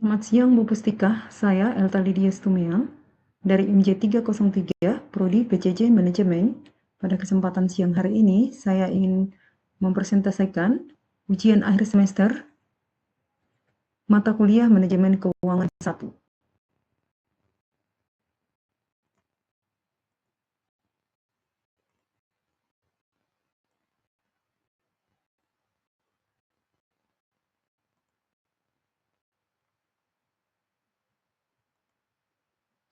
Selamat siang Bu Pustika, saya Elta Lydia Stumeang dari MJ303 Prodi PJJ Manajemen. Pada kesempatan siang hari ini, saya ingin mempresentasikan ujian akhir semester mata kuliah Manajemen Keuangan 1.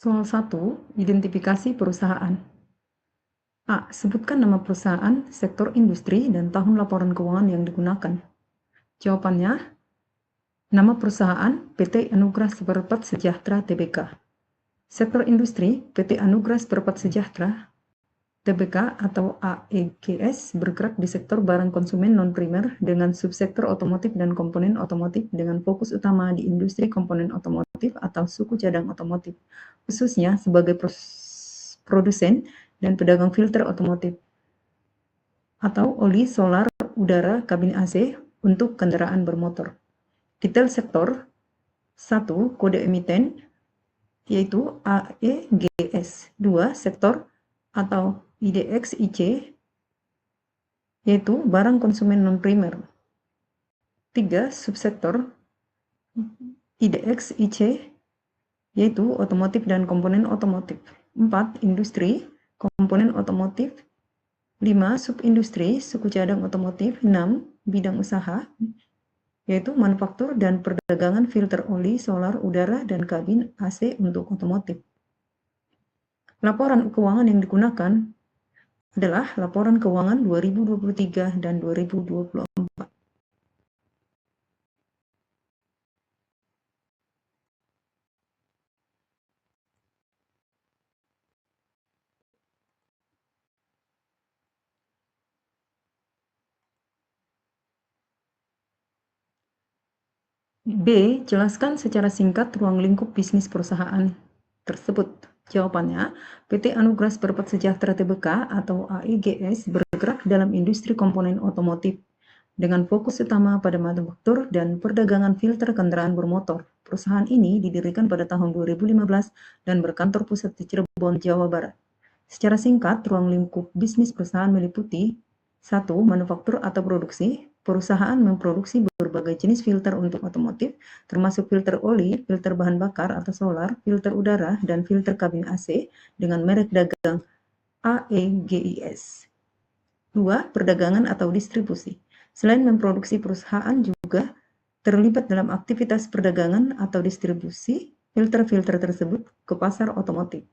Soal 1, identifikasi perusahaan. A. Sebutkan nama perusahaan, sektor industri, dan tahun laporan keuangan yang digunakan. Jawabannya, nama perusahaan PT Anugrah Seperempat Sejahtera Tbk. Sektor industri PT Anugrah Seperempat Sejahtera Tbk atau AEGS bergerak di sektor barang konsumen non-primer dengan subsektor otomotif dan komponen otomotif dengan fokus utama di industri komponen otomotif atau suku cadang otomotif, khususnya sebagai produsen dan pedagang filter otomotif atau oli solar udara kabin AC untuk kendaraan bermotor. Detail sektor 1. Kode emiten yaitu AEGS. 2. Sektor atau IDX IC yaitu barang konsumen non-primer. 3. Subsektor IDX IC yaitu otomotif dan komponen otomotif. 4. Industri, komponen otomotif. 5. Subindustri, suku cadang otomotif. 6. Bidang usaha yaitu manufaktur dan perdagangan filter oli, solar, udara, dan kabin AC untuk otomotif. Laporan keuangan yang digunakan adalah laporan keuangan 2023 dan 2024. B. Jelaskan secara singkat ruang lingkup bisnis perusahaan tersebut. Jawabannya, PT Anugrah Seperempat Sejahtera Tbk atau AEGS bergerak dalam industri komponen otomotif dengan fokus utama pada manufaktur dan perdagangan filter kendaraan bermotor. Perusahaan ini didirikan pada tahun 2015 dan berkantor pusat di Cirebon, Jawa Barat. Secara singkat, ruang lingkup bisnis perusahaan meliputi 1. Manufaktur atau produksi. Perusahaan memproduksi berbagai jenis filter untuk otomotif, termasuk filter oli, filter bahan bakar atau solar, filter udara, dan filter kabin AC dengan merek dagang AEGIS. 2. Perdagangan atau distribusi. Selain memproduksi, perusahaan juga terlibat dalam aktivitas perdagangan atau distribusi filter-filter tersebut ke pasar otomotif.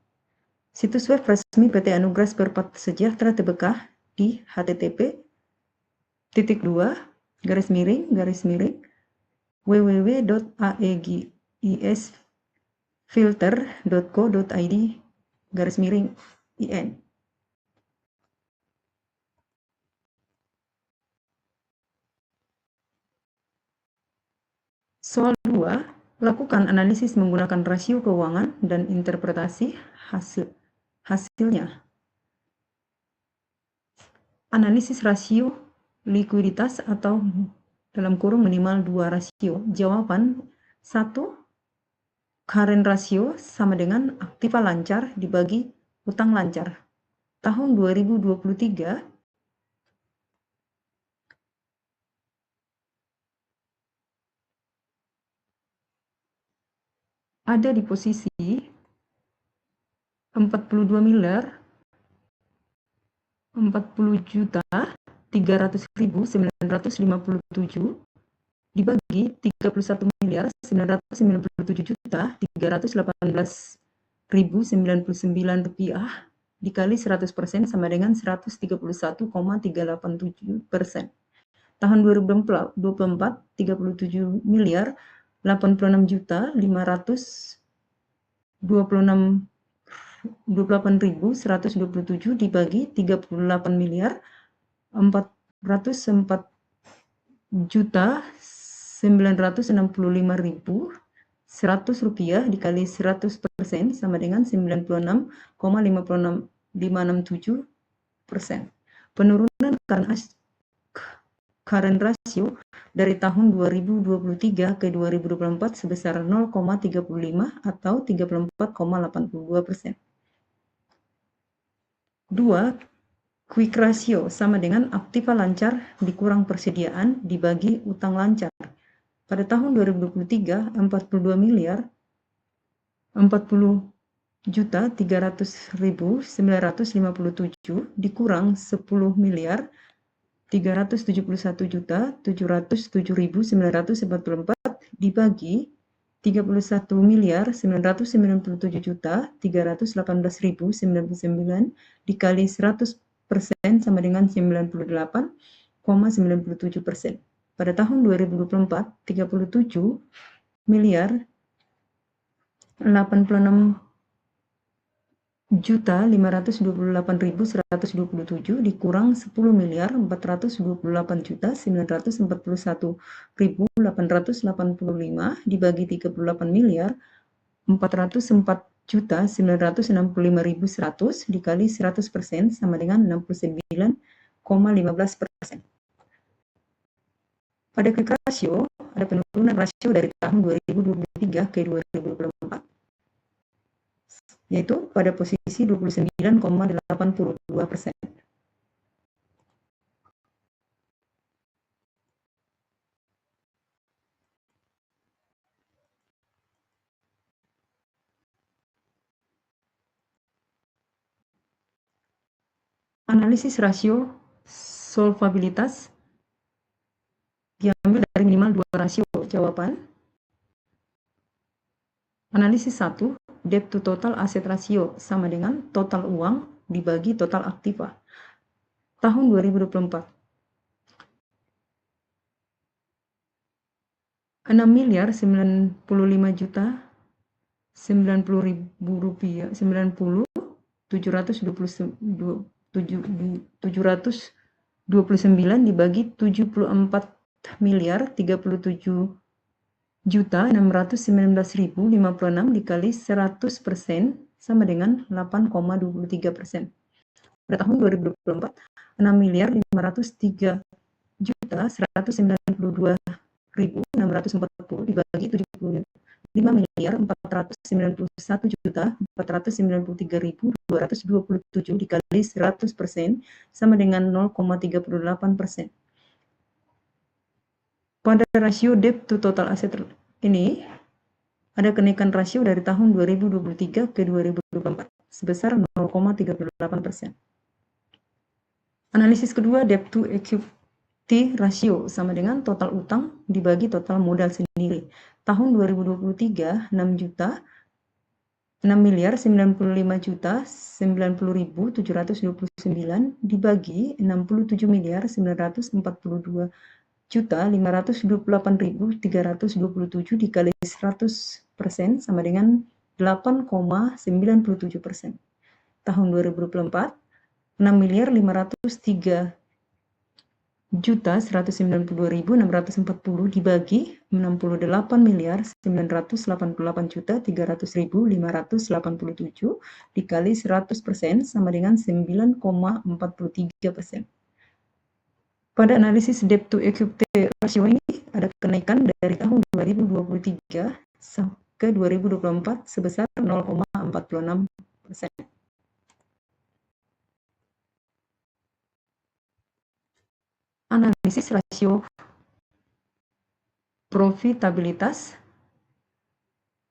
Situs web resmi PT Anugrah Seperempat Sejahtera Tbk di http://www.aegisfilter.co.id/in. Soal 2, lakukan analisis menggunakan rasio keuangan dan interpretasi hasilnya. Analisis rasio likuiditas atau dalam kurung minimal 2 rasio. Jawaban 1. Current ratio sama dengan aktiva lancar dibagi utang lancar. Tahun 2023 ada di posisi 40.040.300.957 dibagi 31.977.318.099 rupiah dikali 100% sama dengan 131,387%. Tahun 2024 37.000.826.127 dibagi 38.400.965.100 rupiah dikali 100% sama dengan 96,567%. Penurunan current rasio dari tahun 2023 ke 2024 sebesar 0,35 atau 34,82%. 2. Quick ratio sama dengan aktiva lancar dikurang persediaan dibagi utang lancar. Pada tahun 2023, 42 miliar 40.300.957 dikurang 10 miliar 371.707.944 dibagi 31.997.318.099 dikali 100% sama dengan 98,97%. Pada tahun 2024, 37 miliar 86.528.127 dikurang 10 miliar 428.941.885 dibagi 38 miliar 404.965.100 dikali 100% sama dengan 69,15%. Pada quick ratio, ada penurunan rasio dari tahun 2023 ke 2024, yaitu pada posisi 29,82%. Analisis rasio solvabilitas diambil dari minimal 2 rasio. Jawaban: analisis 1, debt to total asset ratio sama dengan total uang dibagi total aktiva. Tahun 2024, 6.095.090.000 rupiah 729 dibagi 74.037.619.056 dikali 100% sama dengan 8,23%. Pada tahun 2024, 6.503.192.640 dibagi 75.491.493.227 dikali 100% sama dengan 0,38%. Pada rasio debt to total asset ini ada kenaikan rasio dari tahun 2023 ke 2024 sebesar 0,38%. Analisis kedua, debt to equity ratio sama dengan total utang dibagi total modal sendiri. Tahun 2023, 6.095.090.729 dibagi 67.942.528.327 dikali 100% sama dengan 8,97%. Tahun 2024, 6.192.640 dibagi 68.988.300.587 dikali 100% sama dengan 9,43%. Pada analisis debt to equity ratio ini ada kenaikan dari tahun 2023 ke 2024 sebesar 0,46%. Analisis rasio profitabilitas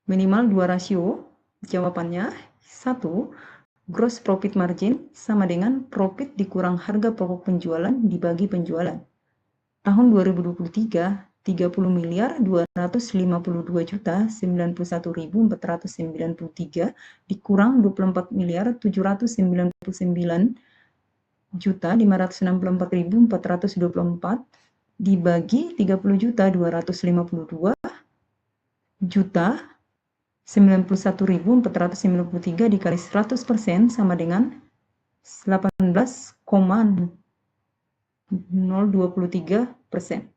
minimal 2 rasio. Jawabannya 1. Gross profit margin sama dengan profit dikurang harga pokok penjualan dibagi penjualan. Tahun 2023, 30.252.091.493 dikurang 24.799.564.424 dibagi 30.254.091.493 dikali 100% sama dengan 18,023%.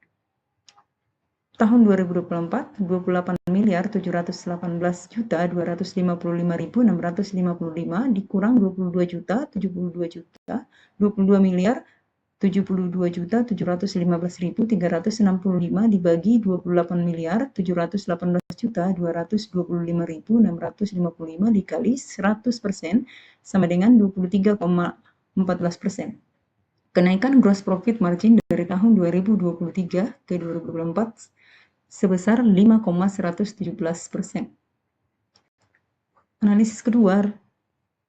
Tahun 2024, 28.718.255.655 dikurang 22.072.22 miliar 72.715.365 dibagi 28.718.225.655 dikali 100% sama dengan 23,14%. Kenaikan gross profit margin dari tahun 2023 ke 2024 sebesar 5,117%. Analisis kedua,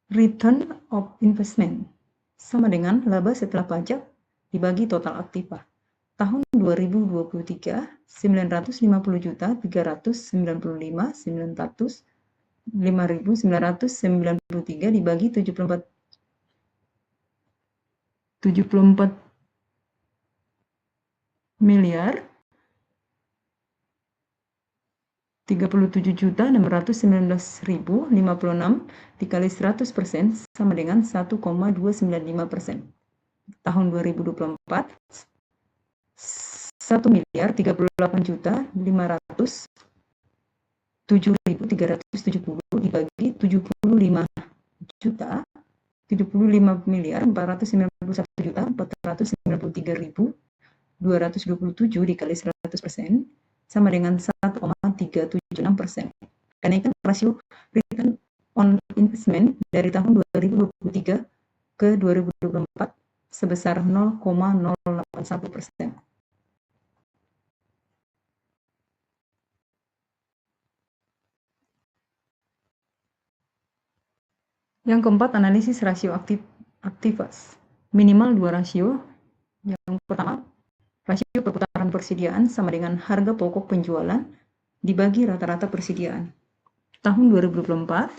return of investment sama dengan laba setelah pajak dibagi total aktiva. Tahun 2023, 950.395.993 dibagi 74 miliar 37.619.056 dikali 100% sama dengan 1,295%. Tahun 2024, 1.038.507.370 dibagi 75.491.493.227 dikali 100% sama dengan 1,376%. Kenaikan rasio return on investment dari tahun 2023 ke 2024 sebesar 0,081%. Yang keempat, analisis rasio aktivas. Minimal 2 rasio. Yang pertama, rasio perputaran persediaan sama dengan harga pokok penjualan dibagi rata-rata persediaan. Tahun 2024,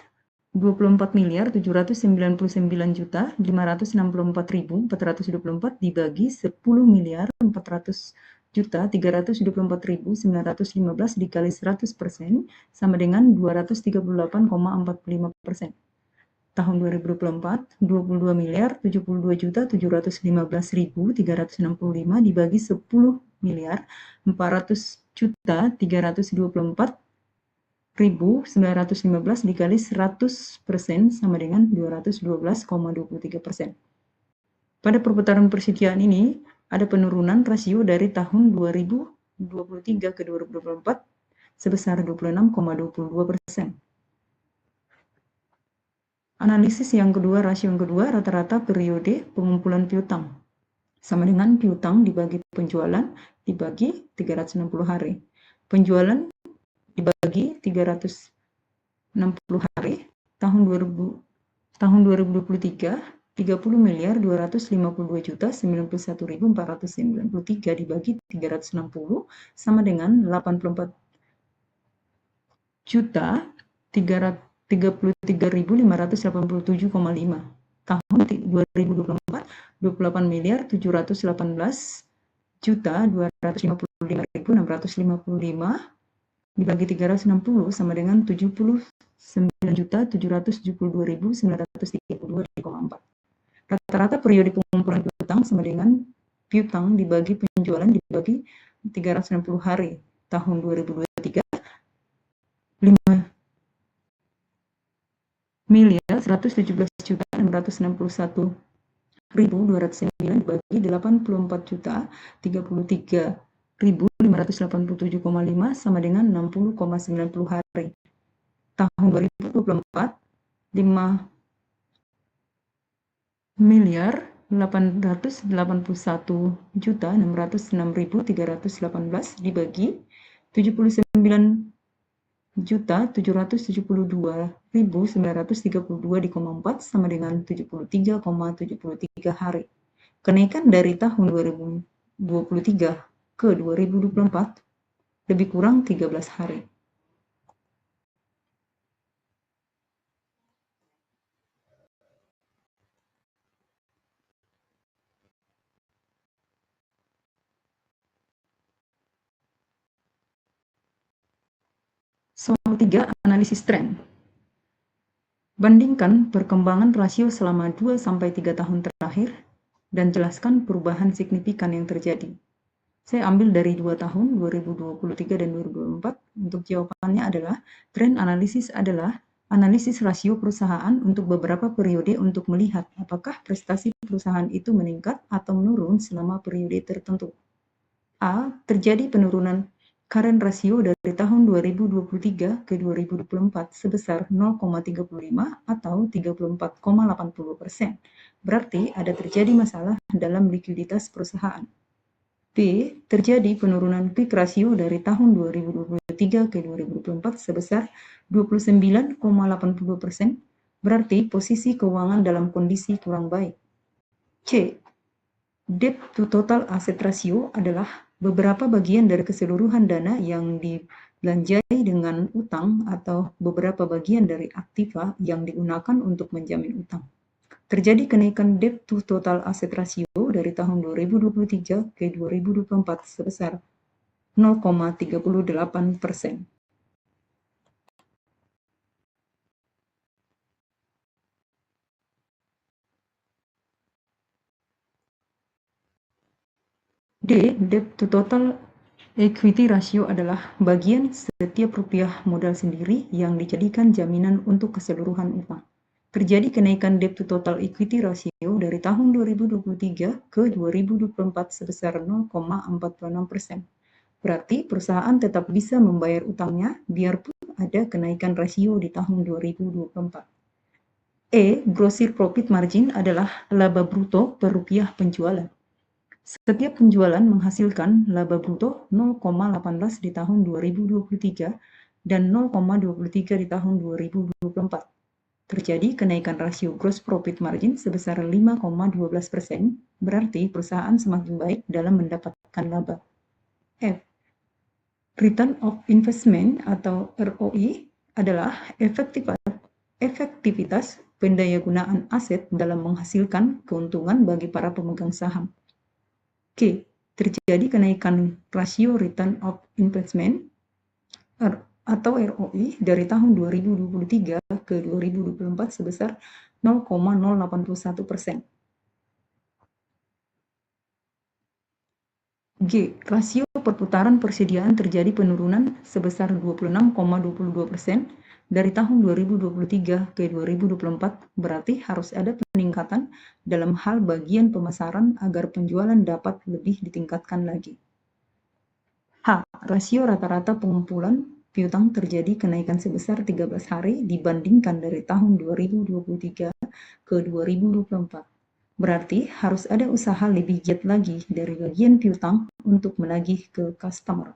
24.499.564.424 dibagi 10.400.324.915 dikali 100% sama dengan 238,45%. Tahun 2024, 22.072.715.365 dibagi 10.400.324.915 dikali 100% sama dengan 212,23%. Pada perputaran persediaan ini, ada penurunan rasio dari tahun 2023 ke 2024 sebesar 26,22%. Analisis yang kedua, rasio yang kedua, rata-rata periode pengumpulan piutang. Sama dengan piutang dibagi penjualan dibagi 360 hari. Penjualan dibagi 360 hari. Tahun 2023, 30.252.091.493 dibagi 360 sama dengan 84.033.587,5. Tahun 2024, 28.218.255.655 dibagi 360 sama dengan 79.772.932,4. Rata-rata periode pengumpulan piutang sama dengan piutang dibagi penjualan dibagi 360 hari. Tahun 2023, 5.117.661.209 dibagi 84.033.587,5 sama dengan 60,90 hari. Tahun 2024, 5.881.606.318 dibagi 79.772.932,4 sama dengan 73,73 hari. Kenaikan dari tahun 2023 ke 2024 lebih kurang 13 hari. Soal 3, analisis tren. Bandingkan perkembangan rasio selama 2-3 tahun terakhir dan jelaskan perubahan signifikan yang terjadi. Saya ambil dari 2 tahun, 2023 dan 2024. Untuk jawabannya adalah, tren analisis adalah Analisis rasio perusahaan untuk beberapa periode untuk melihat apakah prestasi perusahaan itu meningkat atau menurun selama periode tertentu. A. Terjadi penurunan current ratio dari tahun 2023 ke 2024 sebesar 0,35 atau 34,80%. Berarti ada terjadi masalah dalam likuiditas perusahaan. B. Terjadi penurunan quick ratio dari tahun 2023 ke 2024 sebesar 29,80%, berarti posisi keuangan dalam kondisi kurang baik. C. Debt to total asset ratio adalah beberapa bagian dari keseluruhan dana yang dibelanjai dengan utang atau beberapa bagian dari aktiva yang digunakan untuk menjamin utang. Terjadi kenaikan debt to total asset ratio dari tahun 2023 ke 2024 sebesar 0,38%. D. Debt to total equity ratio adalah bagian setiap rupiah modal sendiri yang dijadikan jaminan untuk keseluruhan utang. Terjadi kenaikan debt to total equity ratio dari tahun 2023 ke 2024 sebesar 0,46%. Berarti perusahaan tetap bisa membayar utangnya biarpun ada kenaikan rasio di tahun 2024. E. Gross profit margin adalah laba bruto per rupiah penjualan. Setiap penjualan menghasilkan laba bruto 0,18 di tahun 2023 dan 0,23 di tahun 2024. Terjadi kenaikan rasio gross profit margin sebesar 5,12%, berarti perusahaan semakin baik dalam mendapatkan laba. F. Return of investment atau ROI adalah efektivitas pendayagunaan aset dalam menghasilkan keuntungan bagi para pemegang saham. Q. Terjadi kenaikan rasio return of investment atau ROI dari tahun 2023 ke 2024 sebesar 0,081%. G. Rasio perputaran persediaan terjadi penurunan sebesar 26,22% dari tahun 2023 ke 2024, berarti harus ada peningkatan dalam hal bagian pemasaran agar penjualan dapat lebih ditingkatkan lagi. H. Rasio rata-rata pengumpulan piutang terjadi kenaikan sebesar 13 hari dibandingkan dari tahun 2023 ke 2024. Berarti harus ada usaha lebih giat lagi dari bagian piutang untuk menagih ke customer.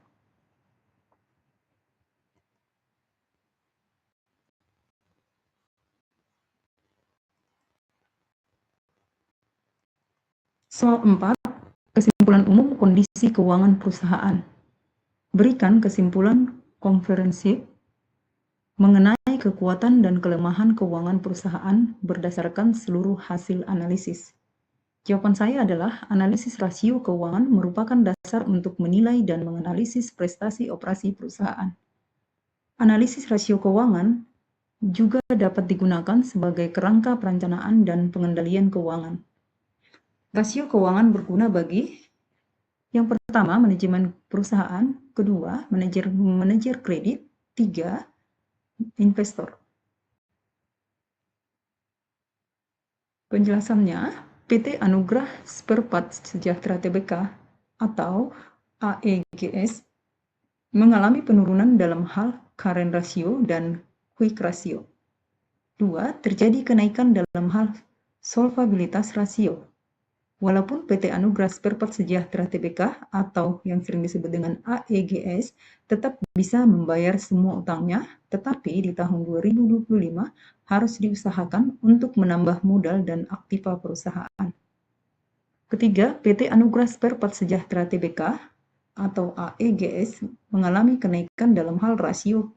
Soal 4, kesimpulan umum kondisi keuangan perusahaan. Berikan kesimpulan komprehensif mengenai kekuatan dan kelemahan keuangan perusahaan berdasarkan seluruh hasil analisis. Jawaban saya adalah analisis rasio keuangan merupakan dasar untuk menilai dan menganalisis prestasi operasi perusahaan. Analisis rasio keuangan juga dapat digunakan sebagai kerangka perencanaan dan pengendalian keuangan. Rasio keuangan berguna bagi yang pertama, manajemen perusahaan, kedua, manajer kredit, tiga, investor. Penjelasannya, PT Anugrah Spare Sejahtera Tbk atau AEGS mengalami penurunan dalam hal current ratio dan quick ratio. 2. Terjadi kenaikan dalam hal solvabilitas rasio. Walaupun PT Anugrah Spare Sejahtera Tbk atau yang sering disebut dengan AEGS tetap bisa membayar semua utangnya, tetapi di tahun 2025 harus diusahakan untuk menambah modal dan aktiva perusahaan. Ketiga, PT Anugrah Spare Sejahtera Tbk atau AEGS mengalami kenaikan dalam hal rasio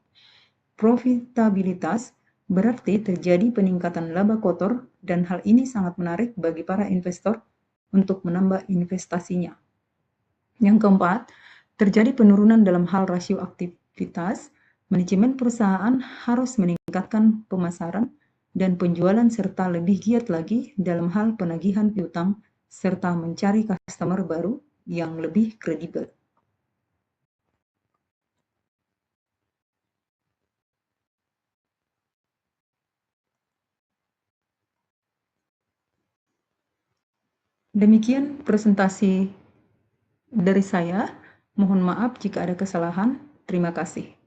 profitabilitas, berarti terjadi peningkatan laba kotor dan hal ini sangat menarik bagi para investor untuk menambah investasinya. Yang keempat, terjadi penurunan dalam hal rasio aktivitas. Manajemen perusahaan harus meningkatkan pemasaran dan penjualan serta lebih giat lagi dalam hal penagihan piutang serta mencari customer baru yang lebih kredibel. Demikian presentasi dari saya. Mohon maaf jika ada kesalahan. Terima kasih.